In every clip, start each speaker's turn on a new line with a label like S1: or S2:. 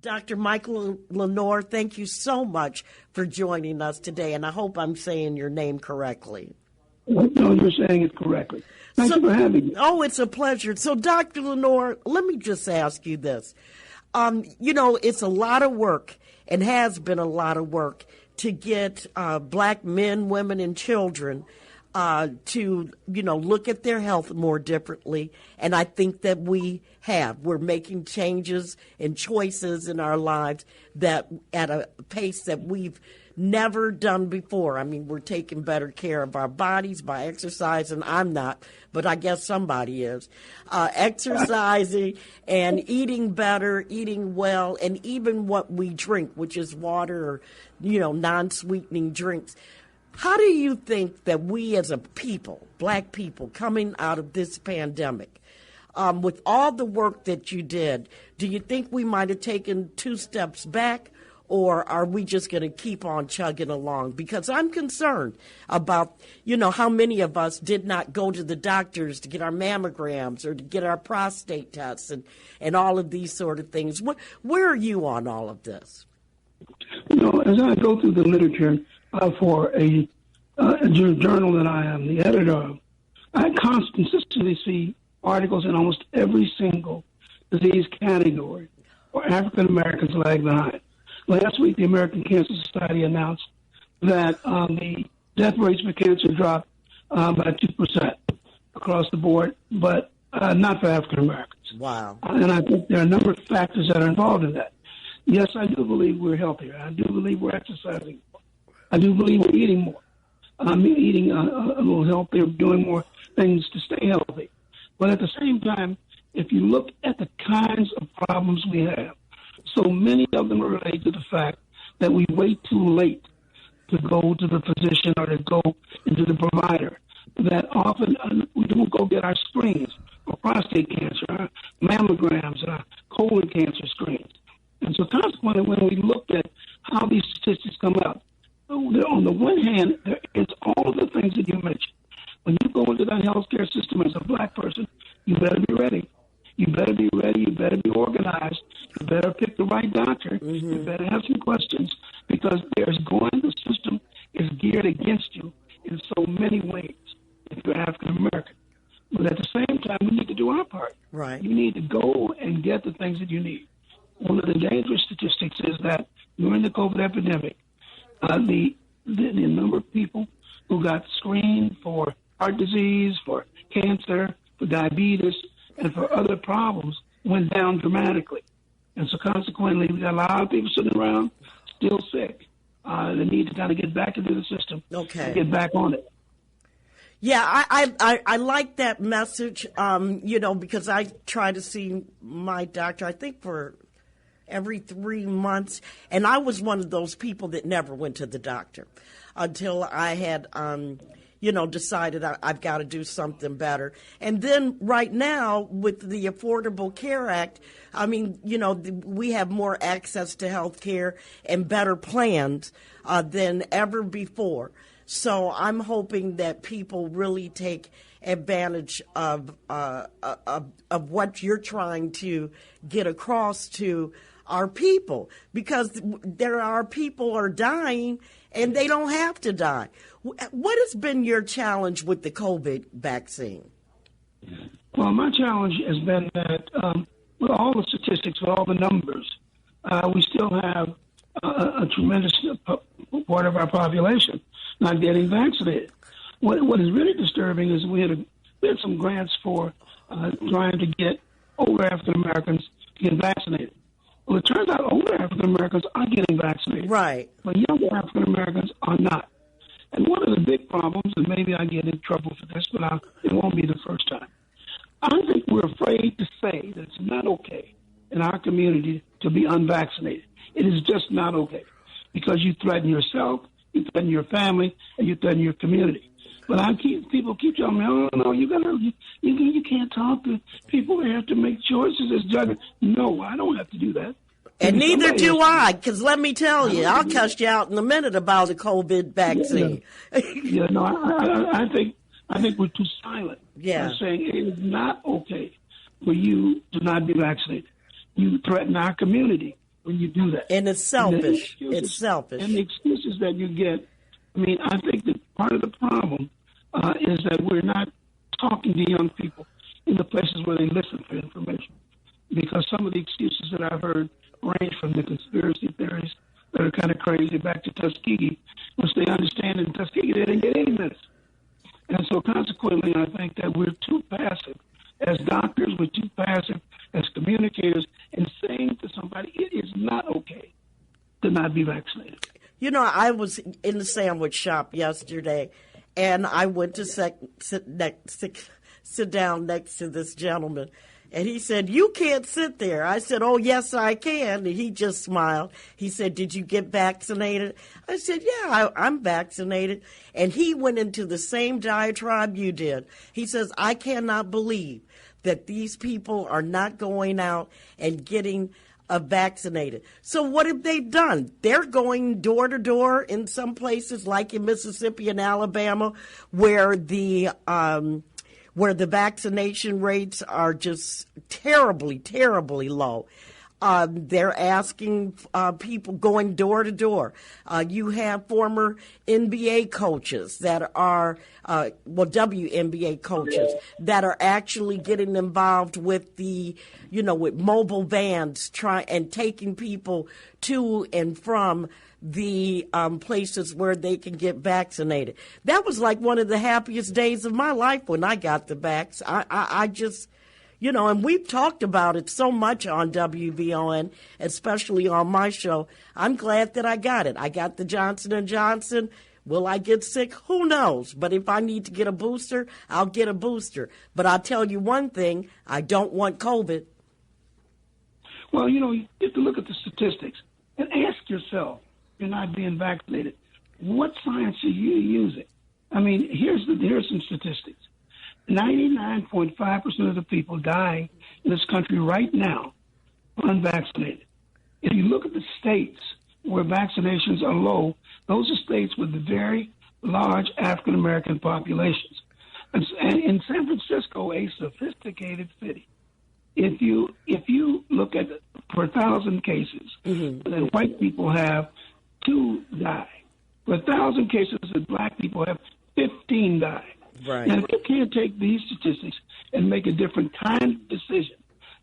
S1: Dr. Michael Lenoir, thank you so much for joining us today, and I hope I'm saying your name correctly.
S2: No, you're saying it correctly. Thank you for having me.
S1: Oh, it's a pleasure. So, Dr. Lenoir, let me just ask you this. It's a lot of work and has been a lot of work to get black men, women, and children to, look at their health more differently. And I think that we have. We're making changes and choices in our lives that at a pace that we've never done before. I mean, we're taking better care of our bodies by exercise, and I'm not, but I guess somebody is. Exercising and eating better, eating well, and even what we drink, which is water or, non-sweetening drinks. How do you think that we as a people, black people, coming out of this pandemic, with all the work that you did, do you think we might have taken 2 steps back? Or are we just going to keep on chugging along? Because I'm concerned about, how many of us did not go to the doctors to get our mammograms or to get our prostate tests and all of these sort of things. Where are you on all of this?
S2: As I go through the literature for a journal that I am the editor of, I consistently see articles in almost every single disease category where African Americans lag behind. Last week, the American Cancer Society announced that the death rates for cancer dropped by 2% across the board, but not for African Americans.
S1: Wow.
S2: And I think there are a number of factors that are involved in that. Yes, I do believe we're healthier. I do believe we're exercising more. I do believe we're eating more. Eating a little healthier, doing more things to stay healthy. But at the same time, if you look at the kinds of problems we have, so many of them are related to the fact that we wait too late to go to the physician or to go into the provider, that often we don't go get our screens for prostate cancer, our mammograms, and our colon cancer screens. And so consequently, when we look at how these statistics come out, on the one hand, there is all of the things that you mentioned. When you go into the healthcare system as a black person, you better be ready. You better be ready. You better be organized. You better pick the right doctor. Mm-hmm. You better have some questions because the system is geared against you in so many ways if you're African American. But at the same time, we need to do our part.
S1: Right.
S2: You need to go and get the things that you need. One of the dangerous statistics is that during the COVID epidemic, the number of people who got screened for heart disease, for cancer, for diabetes, and for other problems went down dramatically. And so consequently, we got a lot of people sitting around still sick. They need to kind of get back into the system and get back on it.
S1: Yeah, I like that message, because I try to see my doctor, I think, for every 3 months. And I was one of those people that never went to the doctor until I had decided I've got to do something better. And then right now with the Affordable Care Act, I mean, we have more access to health care and better plans than ever before. So I'm hoping that people really take advantage of what you're trying to get across to our people, because our people are dying and they don't have to die. What has been your challenge with the COVID vaccine?
S2: Well, my challenge has been that with all the statistics, with all the numbers, we still have a tremendous part of our population not getting vaccinated. What is really disturbing is we had some grants for trying to get older African Americans to get vaccinated. Well, it turns out older African Americans are getting vaccinated.
S1: Right.
S2: But younger African Americans are not. And one of the big problems, and maybe I get in trouble for this, but it won't be the first time. I think we're afraid to say that it's not okay in our community to be unvaccinated. It is just not okay because you threaten yourself, you threaten your family, and you threaten your community. But people keep telling me, oh no, you can't talk to people. They have to make choices as judges. No, I don't have to do that.
S1: And neither do I, because let me tell you, I'll cuss you out in a minute about a COVID vaccine.
S2: I think we're too silent.
S1: Yeah.
S2: By saying it is not okay for you to not be vaccinated. You threaten our community. when you do that.
S1: And it's selfish. It's selfish.
S2: And the excuses that you get, I mean, I think that part of the problem is that we're not talking to young people in the places where they listen for information. Because some of the excuses that I've heard range from the conspiracy theories that are kind of crazy back to Tuskegee, which they understand in Tuskegee they didn't get any medicine. And so consequently, I think that we're too passive. As doctors, we're too passive as communicators in saying to somebody, it is not okay to not be vaccinated.
S1: You know, I was in the sandwich shop yesterday, and I went to sit down next to this gentleman. And he said, "You can't sit there." I said, "Oh, yes, I can." And he just smiled. He said, "Did you get vaccinated?" I said, "Yeah, I'm vaccinated." And he went into the same diatribe you did. He says, "I cannot believe that these people are not going out and getting vaccinated." So what have they done? They're going door to door in some places, like in Mississippi and Alabama, where the vaccination rates are just terribly, terribly low. They're asking people going door to door. You have former NBA coaches that are, WNBA coaches that are actually getting involved with with mobile vans, and taking people to and from the places where they can get vaccinated. That was like one of the happiest days of my life when I got the vax. I just, and we've talked about it so much on WVON, especially on my show. I'm glad that I got it. I got the Johnson & Johnson. Will I get sick? Who knows? But if I need to get a booster, I'll get a booster. But I'll tell you one thing, I don't want COVID.
S2: Well, you have to look at the statistics and ask yourself, you're not being vaccinated, what science are you using? I mean, here's some statistics. 99.5% of the people dying in this country right now are unvaccinated. If you look at the states where vaccinations are low, those are states with very large African American populations. And in San Francisco, a sophisticated city, if you look at per 1,000 cases, that white people have 2 die. For 1,000 cases that black people have, 15 die.
S1: Right.
S2: And if you can't take these statistics and make a different kind of decision,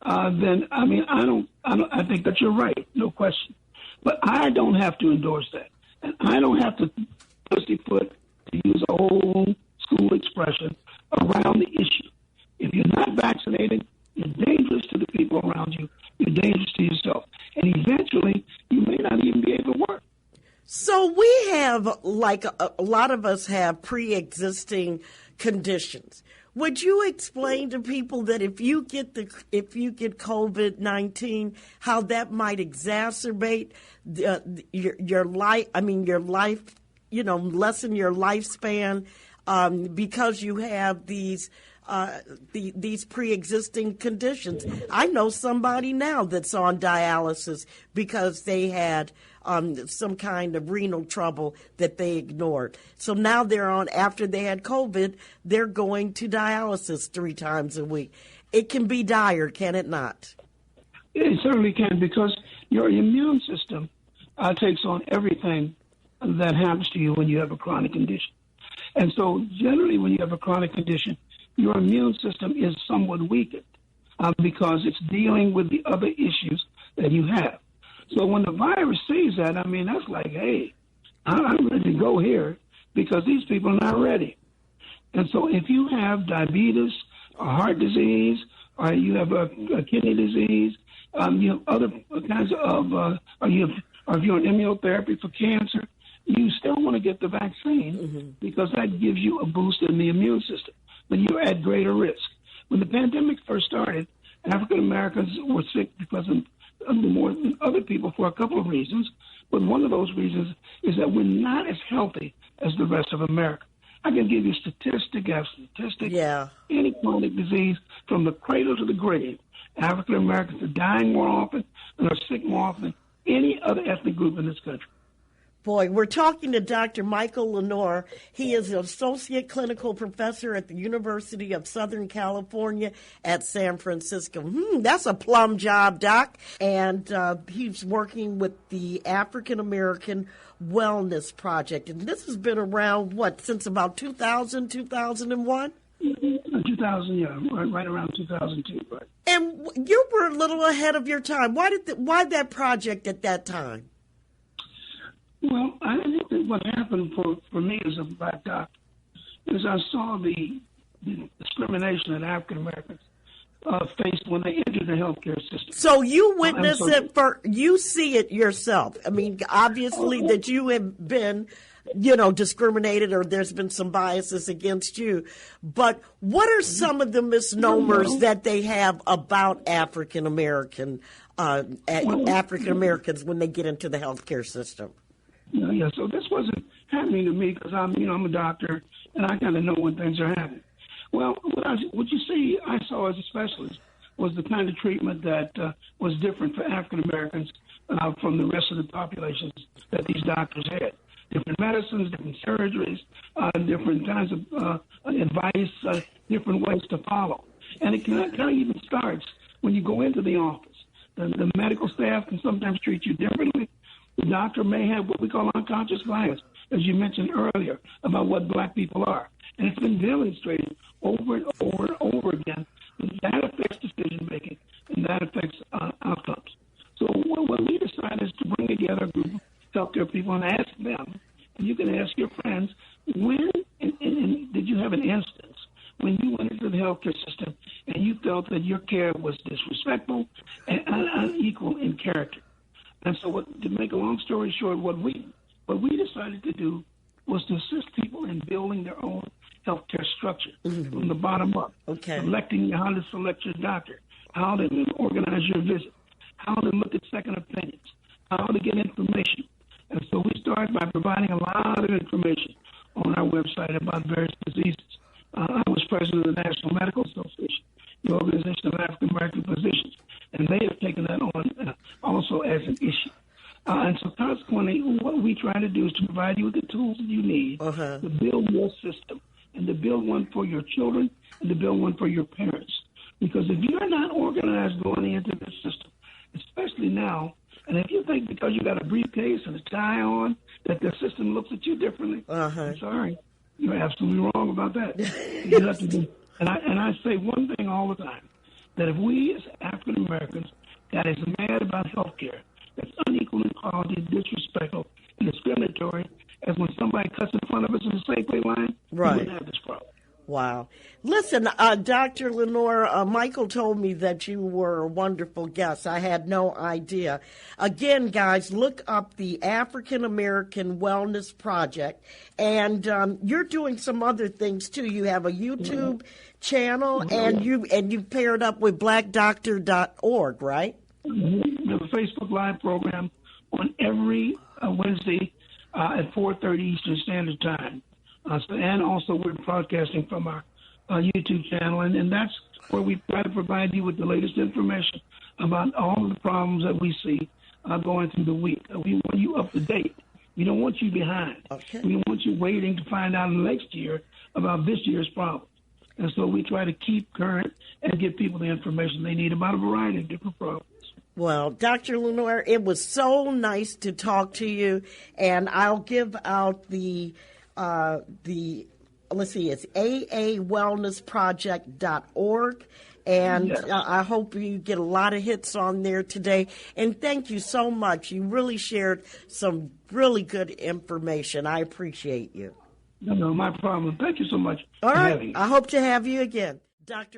S2: then I think that you're right, no question. But I don't have to endorse that, and I don't have to pussyfoot, to use a old school expression, around the issue. If you're not vaccinated, you're dangerous to the people around you. You're dangerous to yourself, and eventually you may not even be able to work.
S1: So we have, like a lot of us have, pre-existing conditions. Would you explain to people that if you get COVID-19, how that might exacerbate your life? I mean, your life, lessen your lifespan because you have these pre-existing conditions. I know somebody now that's on dialysis because they had some kind of renal trouble that they ignored. So now they're on, after they had COVID, they're going to dialysis 3 times a week. It can be dire, can it not?
S2: It certainly can, because your immune system takes on everything that happens to you when you have a chronic condition. And so generally when you have a chronic condition, your immune system is somewhat weakened because it's dealing with the other issues that you have. So when the virus sees that, that's like, hey, I'm ready to go here because these people are not ready. And so if you have diabetes or heart disease or you have a kidney disease, you have other kinds of, or if you're on immunotherapy for cancer, you still want to get the vaccine because that gives you a boost in the immune system. Then you're at greater risk. When the pandemic first started, African Americans were sick because of more than other people for a couple of reasons. But one of those reasons is that we're not as healthy as the rest of America. I can give you statistic after statistic.
S1: Yeah.
S2: Any chronic disease from the cradle to the grave, African Americans are dying more often and are sick more often than any other ethnic group in this country.
S1: Boy, we're talking to Dr. Michael Lenoir. He is an associate clinical professor at the University of Southern California at San Francisco. That's a plum job, Doc. And he's working with the African American Wellness Project. And this has been around, since about 2000, 2001?
S2: 2000, yeah, right around 2002. Right.
S1: And you were a little ahead of your time. Why that project at that time?
S2: Well, I think that what happened for me as a black doctor is I saw the discrimination that African Americans faced when they entered the healthcare system.
S1: So you witnessed you see it yourself. I mean, obviously that you have been, discriminated, or there's been some biases against you. But what are some of the misnomers that they have about African Americans when they get into the healthcare system?
S2: Yeah, so this wasn't happening to me because I'm a doctor and I kind of know when things are happening. Well, what you see I saw as a specialist was the kind of treatment that was different for African Americans from the rest of the populations that these doctors had. Different medicines, different surgeries, different kinds of advice, different ways to follow. And it kind of even starts when you go into the office. The medical staff can sometimes treat you differently. The doctor may have what we call unconscious bias, as you mentioned earlier, about what black people are. And it's been demonstrated over and over and over again that affects decision-making and that affects outcomes. So what we decided is to bring together a group of healthcare people and ask them, and you can ask your friends, when and did you have an instance when you went into the healthcare system and you felt that your care was disrespectful and unequal in character? And so, to make a long story short, what we decided to do was to assist people in building their own healthcare structure from the bottom up.
S1: Okay.
S2: Selecting how to select your doctor, how to organize your visit, how to look at second opinions, how to get information. And so we started by providing a lot of information on our website about various diseases. I was president of the National Medical Association, the Organization of African American Physicians, and they have taken that on also as an issue. And so consequently, what we try to do is to provide you with the tools that you need to build your system, and to build one for your children, and to build one for your parents. Because if you're not organized going into this system, especially now, and if you think because you got a briefcase and a tie on that the system looks at you differently, I'm sorry, you're absolutely wrong about that. You have to do, and I say one thing all the time, that if we as African Americans got as mad about health care that's unequal in quality, disrespectful, and discriminatory as when somebody cuts in front of us in the Safeway line, we wouldn't have this problem.
S1: Wow. Listen, Dr. Lenoir, Michael told me that you were a wonderful guest. I had no idea. Again, guys, look up the African American Wellness Project. And you're doing some other things, too. You have a YouTube channel, and you paired up with blackdoctor.org, right?
S2: We have a Facebook Live program on every Wednesday at 4:30 Eastern Standard Time. And also we're broadcasting from our YouTube channel, and that's where we try to provide you with the latest information about all of the problems that we see going through the week. We want you up to date. We don't want you behind.
S1: Okay.
S2: We want you waiting to find out next year about this year's problems. And so we try to keep current and give people the information they need about a variety of different problems.
S1: Well, Dr. Lenoir, it was so nice to talk to you, and I'll give out the let's see, it's aawellnessproject.org, and I hope you get a lot of hits on there today. And thank you so much. You really shared some really good information. I appreciate you.
S2: No, my problem. Thank you so much
S1: for
S2: having me.
S1: I hope to have you again. Dr.